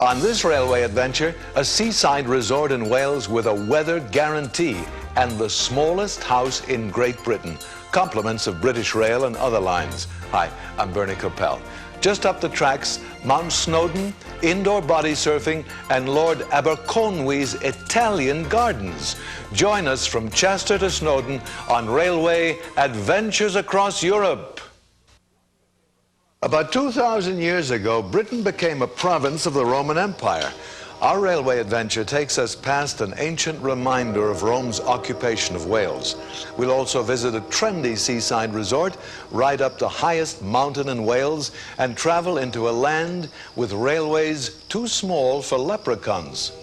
On this railway adventure, a seaside resort in Wales with a weather guarantee and the smallest house in Great Britain. Compliments of British Rail and other lines. Hi, I'm Bernie Coppell. Just up the tracks, Mount Snowdon, indoor body surfing, and Lord Aberconwy's Italian gardens. Join us from Chester to Snowdon on Railway Adventures Across Europe. About 2,000 years ago, Britain became a province of the Roman Empire. Our railway adventure takes us past an ancient reminder of Rome's occupation of Wales. We'll also visit a trendy seaside resort, ride up the highest mountain in Wales, and travel into a land with railways too small for leprechauns.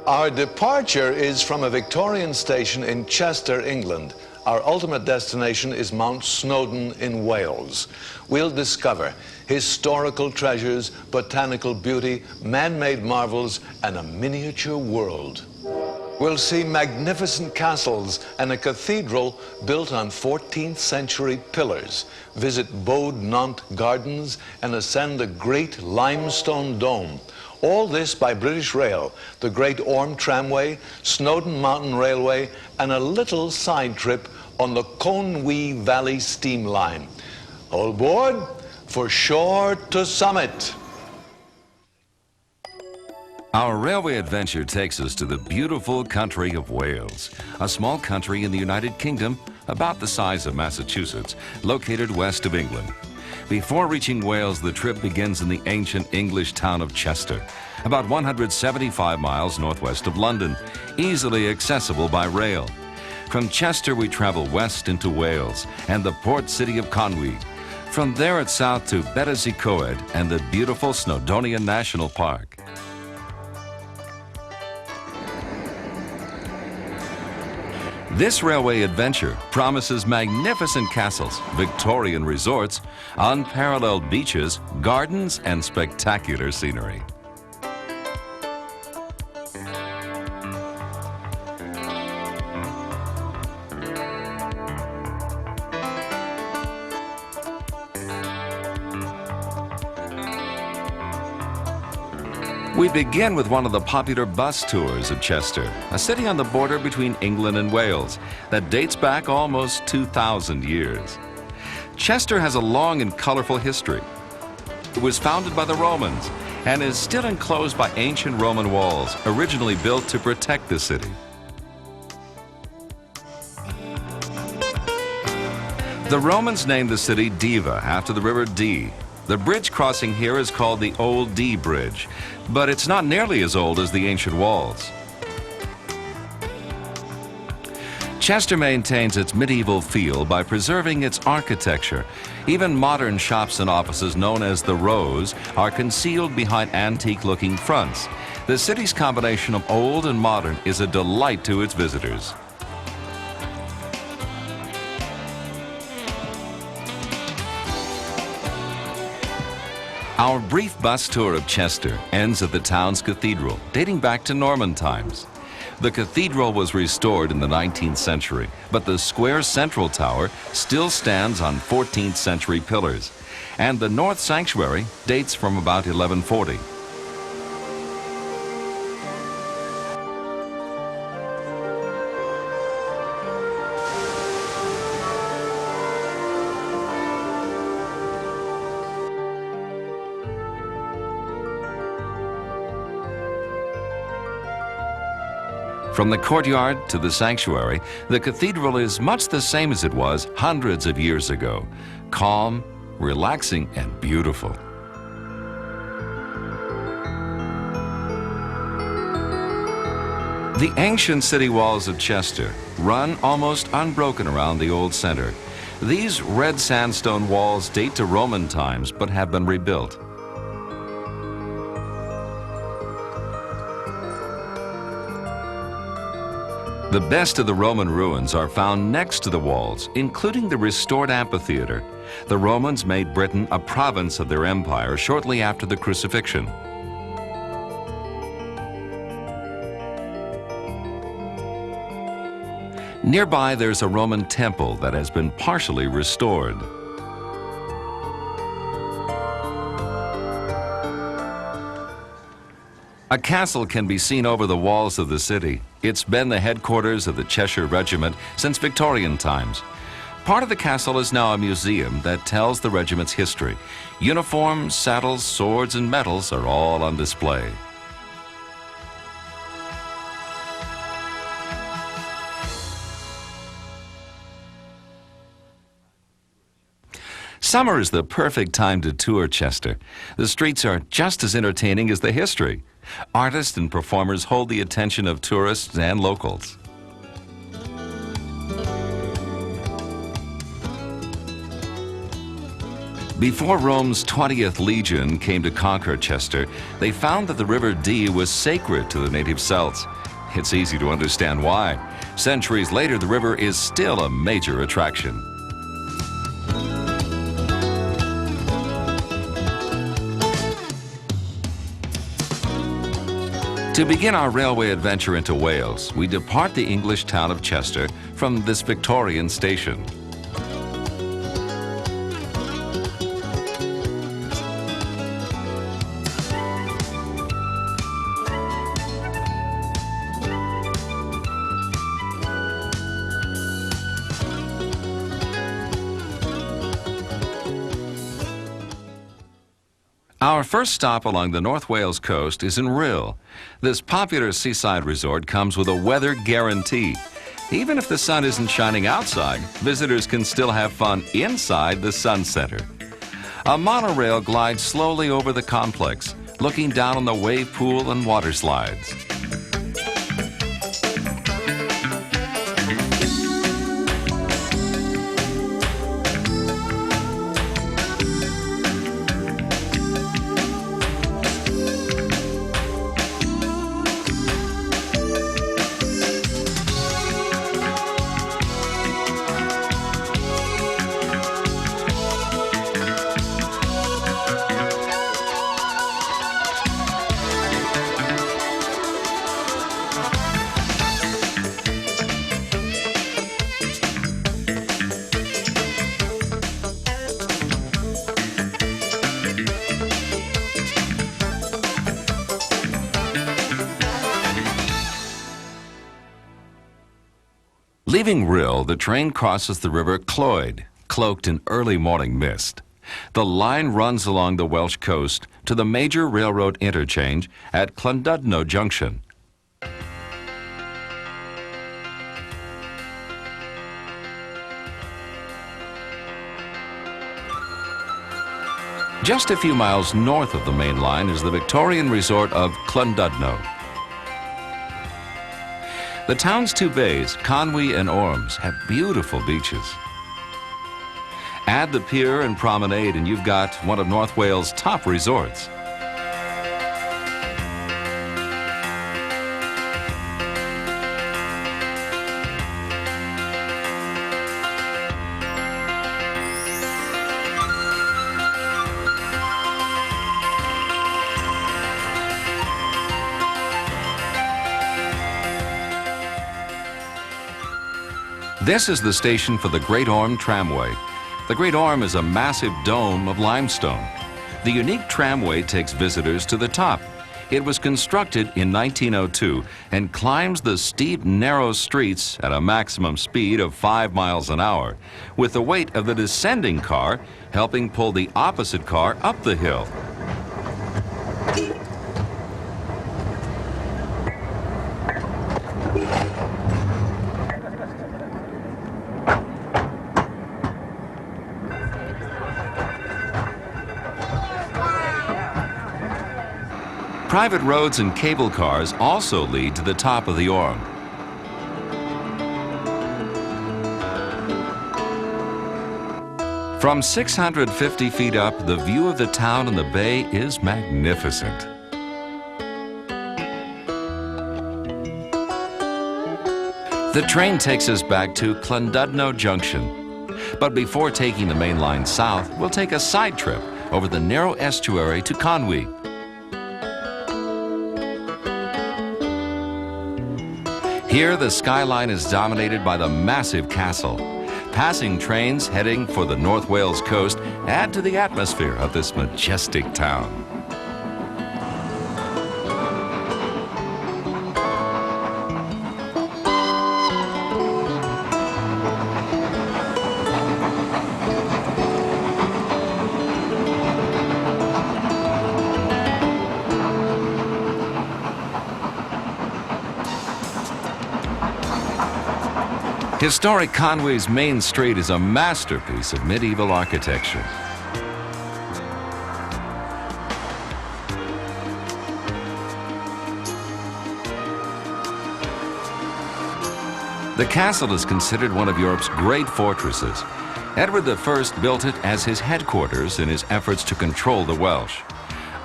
Our departure is from a Victorian station in Chester, England. Our ultimate destination is Mount Snowdon in Wales. We'll discover historical treasures, botanical beauty, man-made marvels, and a miniature world. We'll see magnificent castles and a cathedral built on 14th century pillars, visit Barnett Gardens, and ascend a great limestone dome. All this by British Rail, the Great Orme Tramway, Snowdon Mountain Railway, and a little side trip on the Conway Valley steam line. All aboard for shore to summit. Our railway adventure takes us to the beautiful country of Wales, a small country in the United Kingdom about the size of Massachusetts, located west of England. Before reaching Wales, the trip begins in the ancient English town of Chester, about 175 miles northwest of London, easily accessible by rail. From Chester, we travel west into Wales and the port city of Conway. From there, it's south to Betws-y-Coed and the beautiful Snowdonian National Park. This railway adventure promises magnificent castles, Victorian resorts, unparalleled beaches, gardens, and spectacular scenery. We begin with one of the popular bus tours of Chester, a city on the border between England and Wales that dates back almost 2,000 years. Chester has a long and colorful history. It was founded by the Romans and is still enclosed by ancient Roman walls, originally built to protect the city. The Romans named the city Diva after the river Dee. The bridge crossing here is called the Old Dee Bridge, but it's not nearly as old as the ancient walls. Chester maintains its medieval feel by preserving its architecture. Even modern shops and offices known as the Rows are concealed behind antique-looking fronts. The city's combination of old and modern is a delight to its visitors. Our brief bus tour of Chester ends at the town's cathedral, dating back to Norman times. The cathedral was restored in the 19th century, but the square central tower still stands on 14th century pillars, and the north sanctuary dates from about 1140. From the courtyard to the sanctuary, the cathedral is much the same as it was hundreds of years ago. Calm, relaxing, and beautiful. The ancient city walls of Chester run almost unbroken around the old center. These red sandstone walls date to Roman times but have been rebuilt. The best of the Roman ruins are found next to the walls, including the restored amphitheater. The Romans made Britain a province of their empire shortly after the crucifixion. Nearby, there's a Roman temple that has been partially restored. A castle can be seen over the walls of the city. It's been the headquarters of the Cheshire Regiment since Victorian times. Part of the castle is now a museum that tells the regiment's history. Uniforms, saddles, swords, and medals are all on display. Summer is the perfect time to tour Chester. The streets are just as entertaining as the history. Artists and performers hold the attention of tourists and locals. Before Rome's 20th Legion came to conquer Chester, they found that the River Dee was sacred to the native Celts. It's easy to understand why. Centuries later, the river is still a major attraction. To begin our railway adventure into Wales, we depart the English town of Chester from this Victorian station. Our first stop along the North Wales coast is in Rhyl. This popular seaside resort comes with a weather guarantee. Even if the sun isn't shining outside, visitors can still have fun inside the Sun Center. A monorail glides slowly over the complex, looking down on the wave pool and water slides. Leaving Rhyl, the train crosses the River Clwyd, cloaked in early morning mist. The line runs along the Welsh coast to the major railroad interchange at Llandudno Junction. Just a few miles north of the main line is the Victorian resort of Llandudno. The town's two bays, Conway and Orms, have beautiful beaches. Add the pier and promenade and you've got one of North Wales' top resorts. This is the station for the Great Orme Tramway. The Great Orme is a massive dome of limestone. The unique tramway takes visitors to the top. It was constructed in 1902 and climbs the steep, narrow streets at a maximum speed of 5 miles an hour, with the weight of the descending car helping pull the opposite car up the hill. Private roads and cable cars also lead to the top of the Orme. From 650 feet up, the view of the town and the bay is magnificent. The train takes us back to Llandudno Junction. But before taking the main line south, we'll take a side trip over the narrow estuary to Conway. Here, the skyline is dominated by the massive castle. Passing trains heading for the North Wales coast add to the atmosphere of this majestic town. Historic Conway's main street is a masterpiece of medieval architecture. The castle is considered one of Europe's great fortresses. Edward I built it as his headquarters in his efforts to control the Welsh.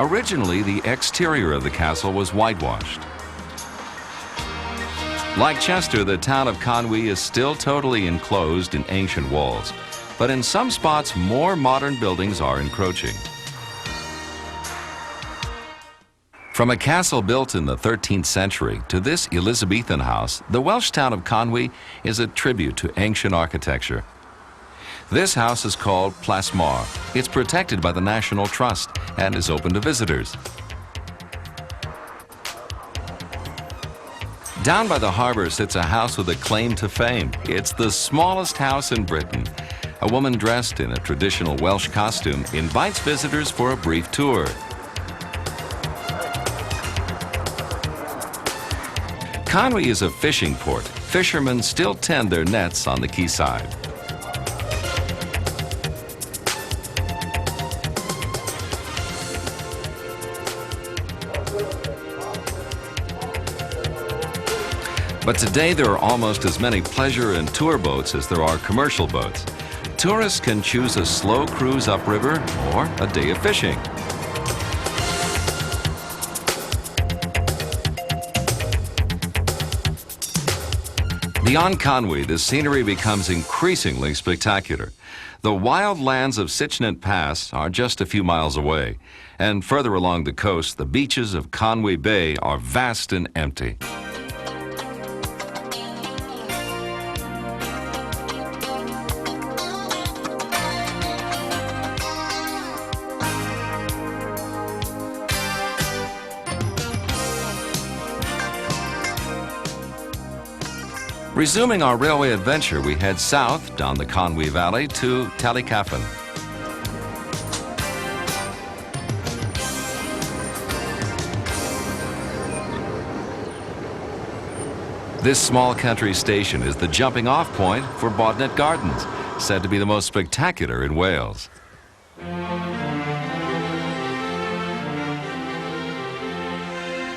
Originally, the exterior of the castle was whitewashed. Like Chester, the town of Conway is still totally enclosed in ancient walls, but in some spots, more modern buildings are encroaching. From a castle built in the 13th century to this Elizabethan house, the Welsh town of Conway is a tribute to ancient architecture. This house is called Plasmar. It's protected by the National Trust and is open to visitors. Down by the harbor sits a house with a claim to fame. It's the smallest house in Britain. A woman dressed in a traditional Welsh costume invites visitors for a brief tour. Conway is a fishing port. Fishermen still tend their nets on the quayside. But today there are almost as many pleasure and tour boats as there are commercial boats. Tourists can choose a slow cruise upriver or a day of fishing. Beyond Conway, the scenery becomes increasingly spectacular. The wild lands of Sichnet Pass are just a few miles away, and further along the coast, the beaches of Conway Bay are vast and empty. Resuming our railway adventure, we head south down the Conway Valley to Tallycaffin. This small country station is the jumping-off point for Barnett Gardens, said to be the most spectacular in Wales.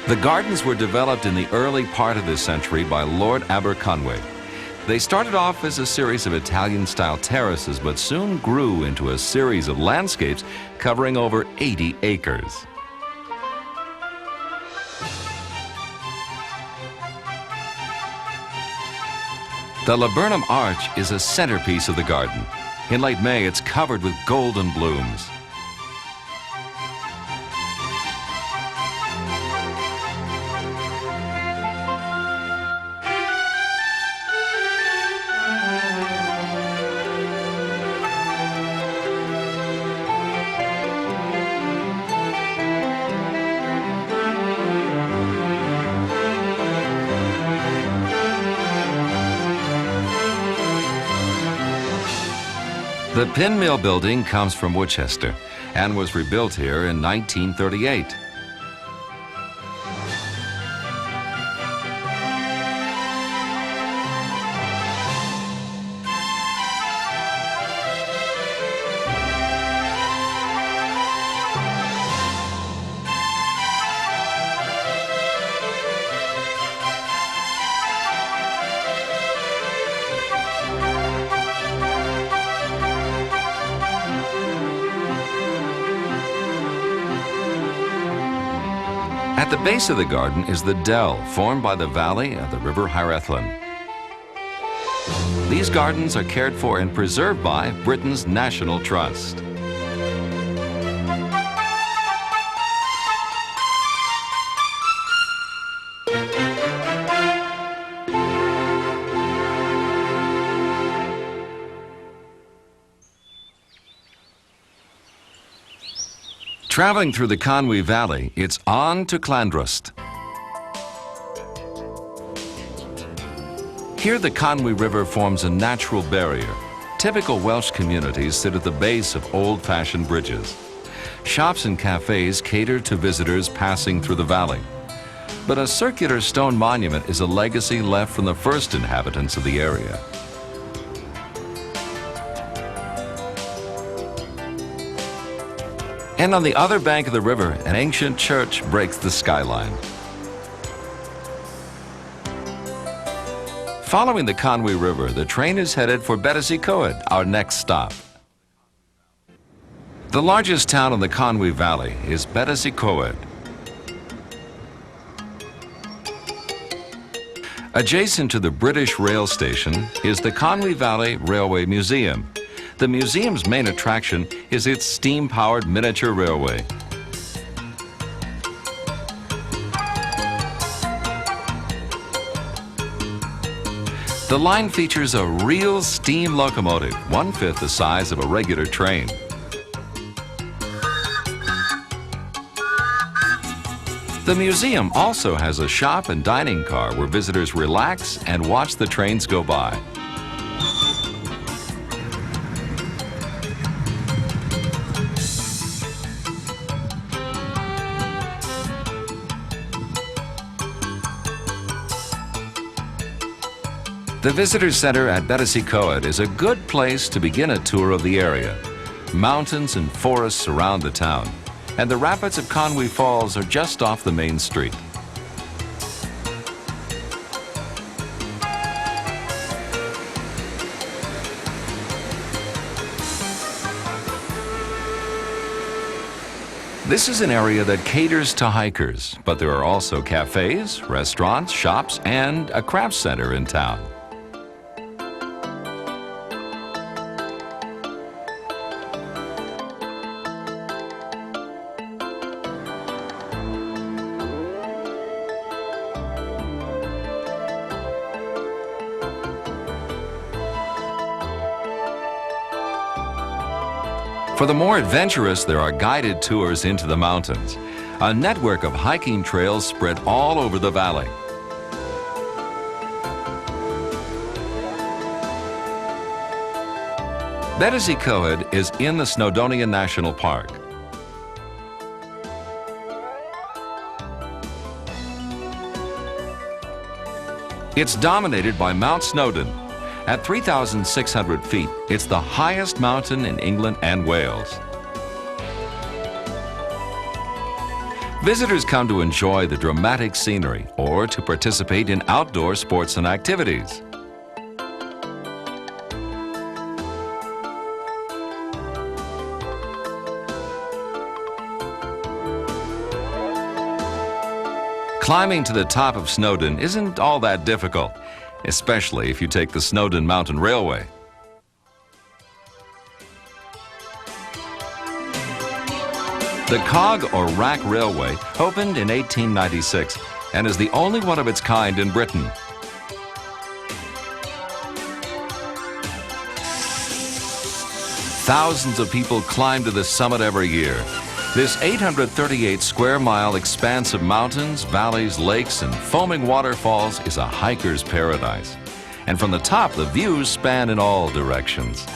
The gardens were developed in the early part of this century by Lord Aberconway. They started off as a series of Italian-style terraces, but soon grew into a series of landscapes covering over 80 acres. The Laburnum Arch is a centerpiece of the garden. In late May, it's covered with golden blooms. The Pinwheel Building comes from Worcester and was rebuilt here in 1938. At the base of the garden is the dell, formed by the valley of the River Hierethlin. These gardens are cared for and preserved by Britain's National Trust. Traveling through the Conway Valley, it's on to Llandrwst. Here the Conway River forms a natural barrier. Typical Welsh communities sit at the base of old-fashioned bridges. Shops and cafes cater to visitors passing through the valley. But a circular stone monument is a legacy left from the first inhabitants of the area. And on the other bank of the river, an ancient church breaks the skyline. Following the Conway River, the train is headed for Battersea Coed, our next stop. The largest town in the Conway Valley is Battersea Coed. Adjacent to the British rail station is the Conway Valley Railway Museum. The museum's main attraction is its steam-powered miniature railway. The line features a real steam locomotive, 1/5 the size of a regular train. The museum also has a shop and dining car where visitors relax and watch the trains go by. The Visitor Center at Battersea Coed is a good place to begin a tour of the area. Mountains and forests surround the town, and the rapids of Conway Falls are just off the main street. This is an area that caters to hikers, but there are also cafes, restaurants, shops, and a craft center in town. For the more adventurous, there are guided tours into the mountains. A network of hiking trails spread all over the valley. Battersea Coed is in the Snowdonian National Park. It's dominated by Mount Snowdon. At 3,600 feet, it's the highest mountain in England and Wales. Visitors come to enjoy the dramatic scenery or to participate in outdoor sports and activities. Climbing to the top of Snowdon isn't all that difficult, especially if you take the Snowdon Mountain Railway. The Cog or Rack Railway opened in 1896 and is the only one of its kind in Britain. Thousands of people climb to the summit every year. This 838 square mile expanse of mountains, valleys, lakes, and foaming waterfalls is a hiker's paradise. And from the top, the views span in all directions.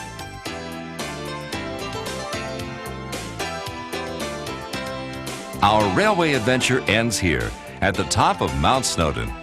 Our railway adventure ends here, at the top of Mount Snowdon.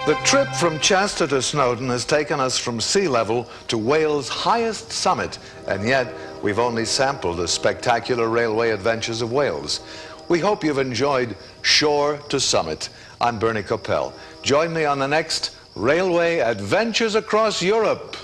The trip from Chester to Snowdon has taken us from sea level to Wales' highest summit, and yet we've only sampled the spectacular railway adventures of Wales. We hope you've enjoyed Shore to Summit. I'm Bernie Coppell. Join me on the next Railway Adventures Across Europe.